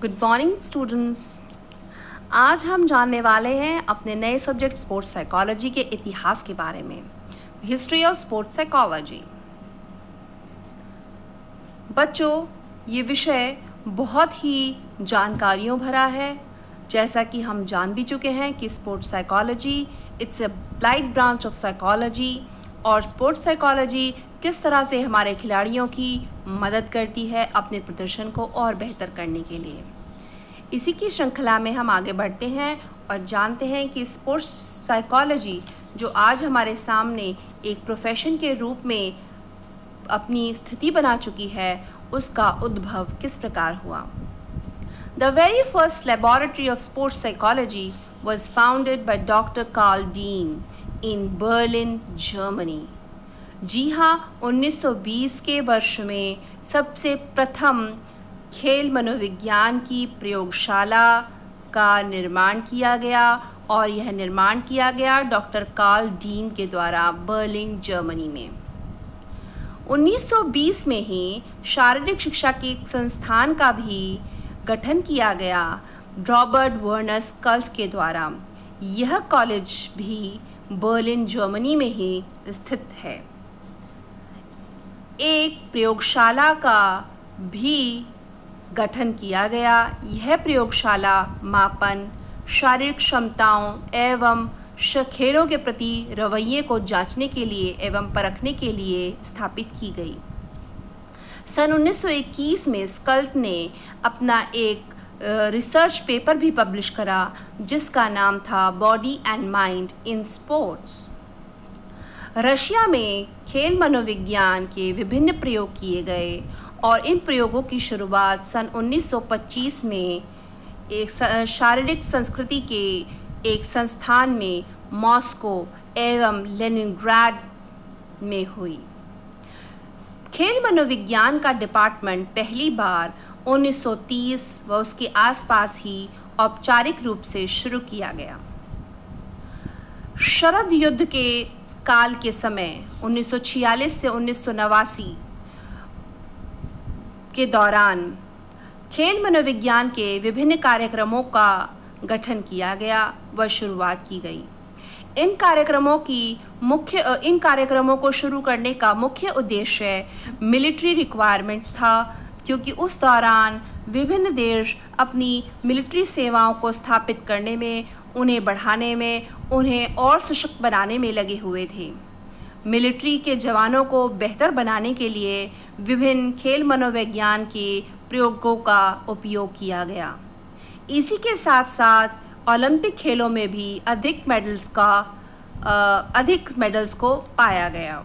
Good morning students. आज हम जानने वाले हैं अपने नए सब्जेक्ट स्पोर्ट्स साइकोलॉजी के इतिहास के बारे में। History of sports psychology. बच्चों, ये विषय बहुत ही जानकारियों भरा है। जैसा कि हम जान भी चुके हैं कि sports psychology it's a applied branch of psychology, और स्पोर्ट्स साइकोलॉजी किस तरह से हमारे खिलाड़ियों की मदद करती है अपने प्रदर्शन को और बेहतर करने के लिए। इसी की श्रृंखला में हम आगे बढ़ते हैं और जानते हैं कि स्पोर्ट्स साइकोलॉजी जो आज हमारे सामने एक प्रोफेशन के रूप में अपनी स्थिति बना चुकी है, उसका उद्भव किस प्रकार हुआ। The very first laboratory of sports psychology was founded by Dr. Carl Diem in Berlin, Germany. जी हाँ, 1920 के वर्ष में सबसे प्रथम खेल मनोविज्ञान की प्रयोगशाला का निर्माण किया गया, और यह निर्माण किया गया डॉक्टर कार्ल डीम के द्वारा बर्लिन, जर्मनी में। 1920 में ही शारीरिक शिक्षा के एक संस्थान का भी गठन किया गया रॉबर्ट वर्नर्स कल्ट के द्वारा। यह कॉलेज भी बर्लिन, जर्मनी में ही स्थित है। एक प्रयोगशाला का भी गठन किया गया। यह प्रयोगशाला मापन, शारीरिक क्षमताओं एवं खेलों के प्रति रवैये को जांचने के लिए एवं परखने के लिए स्थापित की गई। सन 1921 में स्कल्ट ने अपना एक रिसर्च पेपर भी पब्लिश करा जिसका नाम था body and mind in sports. Russia में खेल मनोविज्ञान के विभिन्न प्रयोग किए गए, और इन प्रयोगों की शुरुआत सन 1925 में एक शारीरिक संस्कृति के एक संस्थान में मॉस्को एवं लेनिनग्राड में हुई। खेल मनोविज्ञान का डिपार्टमेंट पहली बार 1930 व उसके आसपास ही औपचारिक रूप से शुरू किया गया। शरद युद्ध के काल के समय 1946 से 1989 के दौरान खेल मनोविज्ञान के विभिन्न कार्यक्रमों का गठन किया गया व शुरुआत की गई। इन कार्यक्रमों को शुरू करने का मुख्य उद्देश्य मिलिट्री रिक्वायरमेंट्स था, क्योंकि उस दौरान विभिन्न देश अपनी मिलिट्री सेवाओं को स्थापित करने में, उन्हें बढ़ाने में, उन्हें और सशक्त बनाने में लगे हुए थे। मिलिट्री के जवानों को बेहतर बनाने के लिए विभिन्न खेल मनोविज्ञान के प्रयोगों का उपयोग किया गया। इसी के साथ साथ ओलंपिक खेलों में भी अधिक मेडल्स को पाया गया।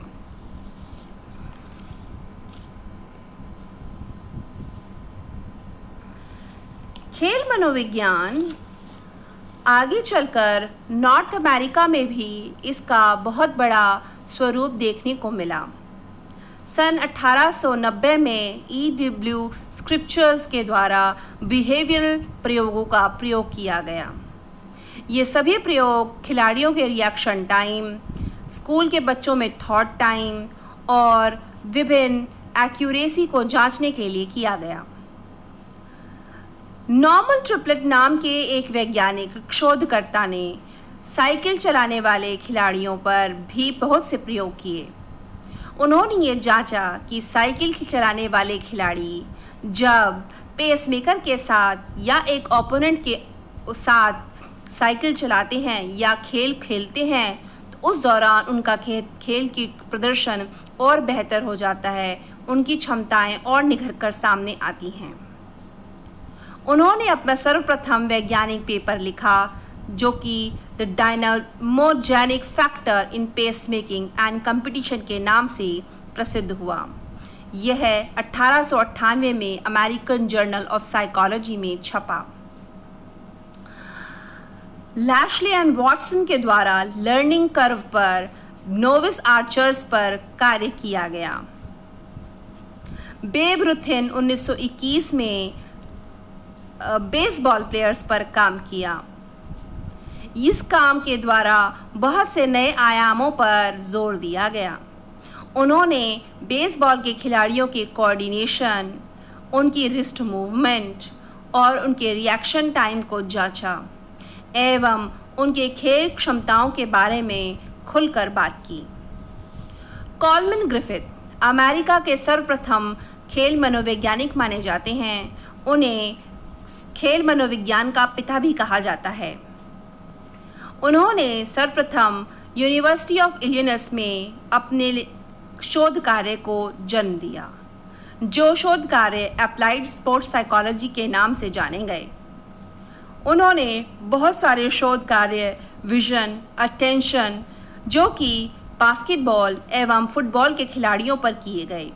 खेल मनोविज्ञान आगे चलकर नॉर्थ अमेरिका में भी इसका बहुत बड़ा स्वरूप देखने को मिला। सन 1890 में E.W. स्क्रिप्चर्स के द्वारा बिहेवियरल प्रयोगों का प्रयोग किया गया। ये सभी प्रयोग खिलाड़ियों के रिएक्शन टाइम, स्कूल के बच्चों में थॉट टाइम और विभिन्न एक्यूरेसी को जांचने के लिए किया गया। नॉर्मन ट्रिपलेट नाम के एक वैज्ञानिक शोधकर्ता ने साइकिल चलाने वाले खिलाड़ियों पर भी बहुत से प्रयोग किए। उन्होंने ये जांचा कि साइकिल चलाने वाले खिलाड़ी जब पेसमेकर के साथ या एक ओपोनेंट के साथ साइकिल चलाते हैं या खेल खेलते हैं, तो उस दौरान उनका खेल की प्रदर्शन और बेहतर हो जाता है, उनकी क्षमताएं और निखर कर सामने आती हैं। उन्होंने अपना सर्वप्रथम वैज्ञानिक पेपर लिखा जो कि the dynamogenic factor in pacemaking and competition के नाम से प्रसिद्ध हुआ। यह 1898 में अमेरिकन जर्नल ऑफ साइकोलॉजी में छपा। लैशले एंड वॉटसन के द्वारा लर्निंग कर्व पर नोविस आर्चर्स पर कार्य किया गया। बेब रुथिन 1921 में बेसबॉल प्लेयर्स पर काम किया। इस काम के द्वारा बहुत से नए आयामों पर जोर दिया गया। उन्होंने बेसबॉल के खिलाड़ियों के कोऑर्डिनेशन, उनकी रिस्ट मूवमेंट और उनके रिएक्शन टाइम को जांचा एवं उनके खेल क्षमताओं के बारे में खुलकर बात की। कॉलमैन ग्रिफिथ अमेरिका के सर्वप्रथम खेल मनोवैज्ञानिक माने जाते हैं। उन्हें खेल मनोविज्ञान का पिता भी कहा जाता है। उन्होंने सर्वप्रथम यूनिवर्सिटी ऑफ इलिनॉइस में अपने शोध कार्य को जन्म दिया, जो शोध कार्य अप्लाइड स्पोर्ट्स साइकोलॉजी के नाम से जाने गए। उन्होंने बहुत सारे शोध कार्य विजन, अटेंशन, जो कि बास्केटबॉल एवं फुटबॉल के खिलाड़ियों पर किए गए।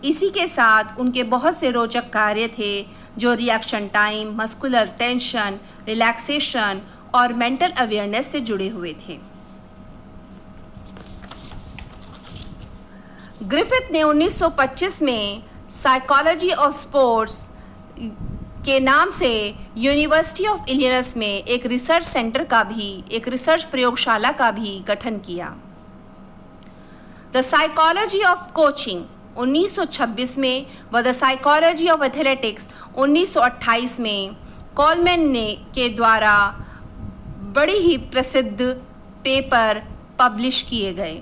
इसी के साथ उनके बहुत से रोचक कार्य थे जो reaction time, muscular tension, relaxation और मेंटल अवेयरनेस से जुड़े हुए थे। ग्रिफिथ ने 1925 में साइकोलॉजी ऑफ स्पोर्ट्स के नाम से यूनिवर्सिटी ऑफ इलिनॉइस में एक रिसर्च सेंटर का भी, एक रिसर्च प्रयोगशाला का भी गठन किया। द साइकोलॉजी ऑफ कोचिंग 1926 में व द साइकोलॉजी ऑफ एथलेटिक्स 1928 में कॉलमैन के द्वारा बड़ी ही प्रसिद्ध पेपर पब्लिश किए गए।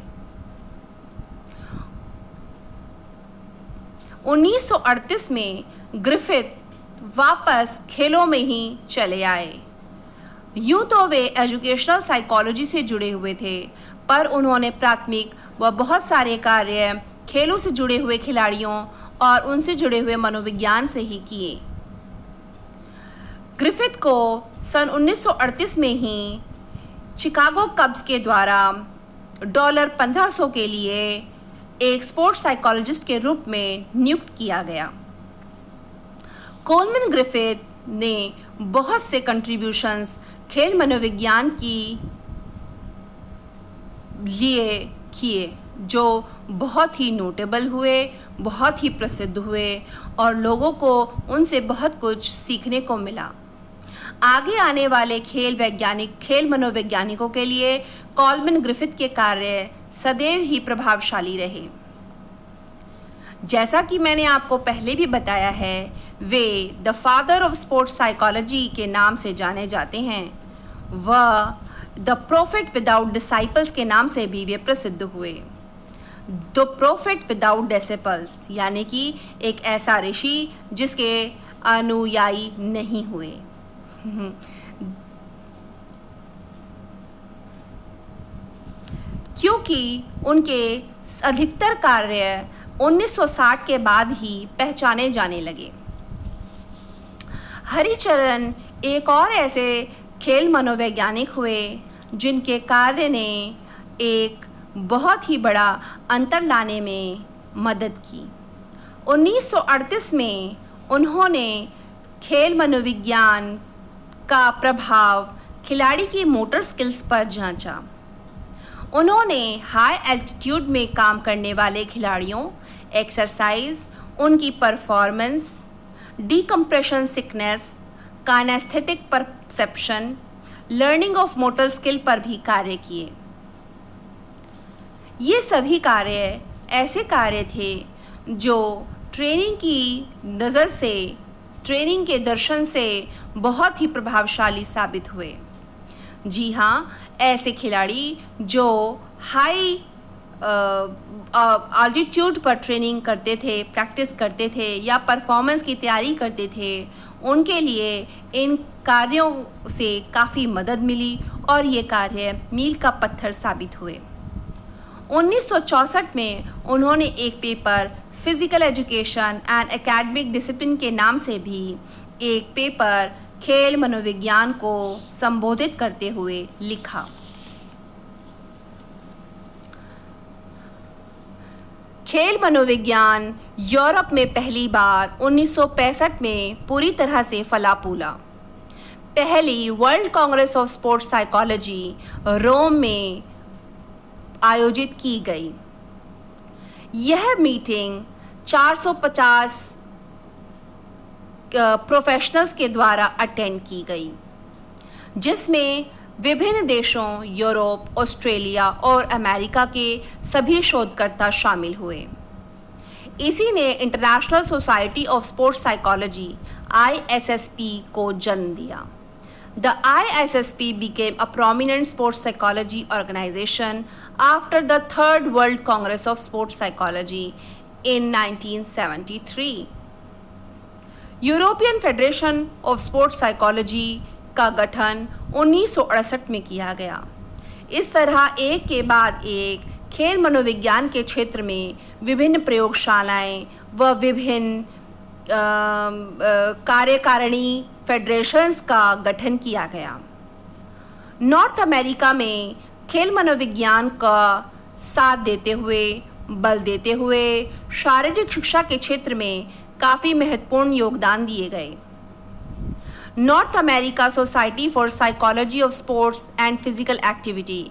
1938 में ग्रिफिथ वापस खेलों में ही चले आए। यूं तो वे एजुकेशनल साइकोलॉजी से जुड़े हुए थे, पर उन्होंने प्राथमिक व बहुत सारे कार्य खेलों से जुड़े हुए खिलाड़ियों और उनसे जुड़े हुए मनोविज्ञान से ही किए। ग्रिफिथ को सन 1938 में ही शिकागो कब्स के द्वारा $1500 के लिए एक स्पोर्ट्स साइकोलॉजिस्ट के रूप में नियुक्त किया गया। कॉलमैन ग्रिफिथ ने बहुत से कंट्रीब्यूशंस खेल मनोविज्ञान की लिए किए, जो बहुत ही नोटेबल हुए, बहुत ही प्रसिद्ध हुए और लोगों को उनसे बहुत कुछ सीखने को मिला। आगे आने वाले खेल मनोवैज्ञानिकों के लिए कॉलमैन ग्रिफिथ के कार्य सदैव ही प्रभावशाली रहे। जैसा कि मैंने आपको पहले भी बताया है, way the father of sports psychology के नाम से जाने जाते हैं। वह द प्रोफेट विदाउट डिसाइपल्स के नाम से भी वे प्रसिद्ध हुए। द प्रोफेट विदाउट डिसाइपल्स यानी कि एक ऐसा ऋषि जिसके अनुयायी नहीं हुए। क्योंकि उनके अधिकतर कार्य 1960 के बाद ही पहचाने जाने लगे। हरिचरण एक और ऐसे खेल मनोवैज्ञानिक हुए जिनके कार्य ने एक बहुत ही बड़ा अंतर लाने में मदद की। 1938 में उन्होंने खेल मनोविज्ञान का प्रभाव खिलाड़ी की मोटर स्किल्स पर जांचा। उन्होंने हाई एल्टीट्यूड में काम करने वाले खिलाड़ियों, एक्सरसाइज, उनकी performance, decompression sickness, kinesthetic perception, learning of motor skill पर भी कार्य किए। ये सभी कार्य ऐसे कार्य थे जो ट्रेनिंग की नज़र से, ट्रेनिंग के दर्शन से बहुत ही प्रभावशाली साबित हुए। जी हाँ, ऐसे खिलाड़ी जो हाई आल्टीट्यूड पर ट्रेनिंग करते थे, प्रैक्टिस करते थे या परफॉर्मेंस की तैयारी करते थे, उनके लिए इन कार्यों से काफ़ी मदद मिली और ये कार्य मील का पत्थर साबित हुए। 1964 में उन्होंने एक paper physical education and academic discipline के नाम से भी एक पेपर खेल मनोविज्ञान को संबोधित करते हुए लिखा। खेल मनोविज्ञान यूरोप में पहली बार 1965 में पूरी तरह से फला फूला। पहली world congress of sports psychology Rome में आयोजित की गई। यह मीटिंग 450 प्रोफेशनल्स के द्वारा अटेंड की गई, जिसमें विभिन्न देशों, यूरोप, ऑस्ट्रेलिया और अमेरिका के सभी शोधकर्ता शामिल हुए। इसी ने international society of sports psychology ISSP को जन्म दिया। The ISSP became a prominent sports psychology organization after the Third World Congress of Sports Psychology in 1973. European federation of sports psychology का गठन 1968 में किया गया। इस तरह एक के बाद एक खेल मनोविज्ञान के क्षेत्र में विभिन्न प्रयोगशालाएं व विभिन्न कार्यकारिणी फेडरेशंस का गठन किया गया। नॉर्थ अमेरिका में खेल मनोविज्ञान का साथ देते हुए, बल देते हुए शारीरिक शिक्षा के क्षेत्र में काफ़ी महत्वपूर्ण योगदान दिए गए। North America society for psychology of sports and physical activity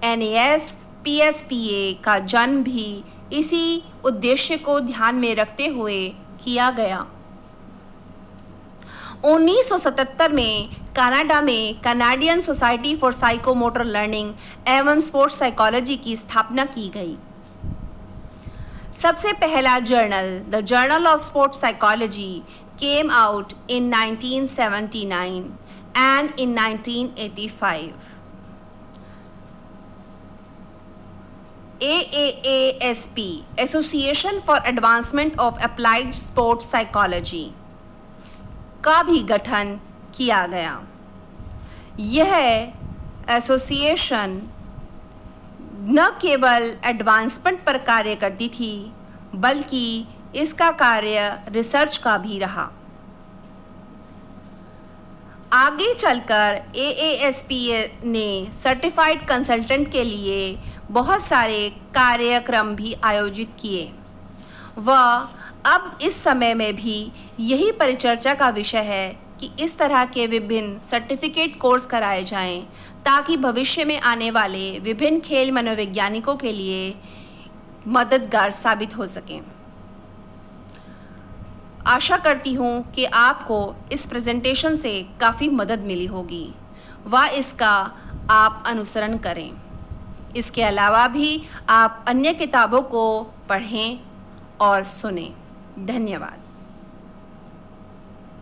NASPSPA का जन्म भी इसी उद्देश्य को ध्यान में रखते हुए किया गया। 1977 में कनाडा में Canadian society for psychomotor learning एवं स्पोर्ट्स साइकोलॉजी की स्थापना की गई। सबसे पहला journal the journal of sports psychology came out in 1979 and in 1985। AAASP association for advancement of applied sports psychology का भी गठन किया गया। यह एसोसिएशन न केवल एडवांसमेंट पर कार्य करती थी बल्कि इसका कार्य रिसर्च का भी रहा। आगे चलकर AASP ने सर्टिफाइड कंसल्टेंट के लिए बहुत सारे कार्यक्रम भी आयोजित किए व अब इस समय में भी यही परिचर्चा का विषय है कि इस तरह के विभिन्न सर्टिफिकेट कोर्स कराए जाएं ताकि भविष्य में आने वाले विभिन्न खेल मनोवैज्ञानिकों के लिए मददगार साबित हो सकें। आशा करती हूँ कि आपको इस प्रेजेंटेशन से काफ़ी मदद मिली होगी व इसका आप अनुसरण करें। इसके अलावा भी आप अन्य किताबों को पढ़ें और सुनें। धन्यवाद।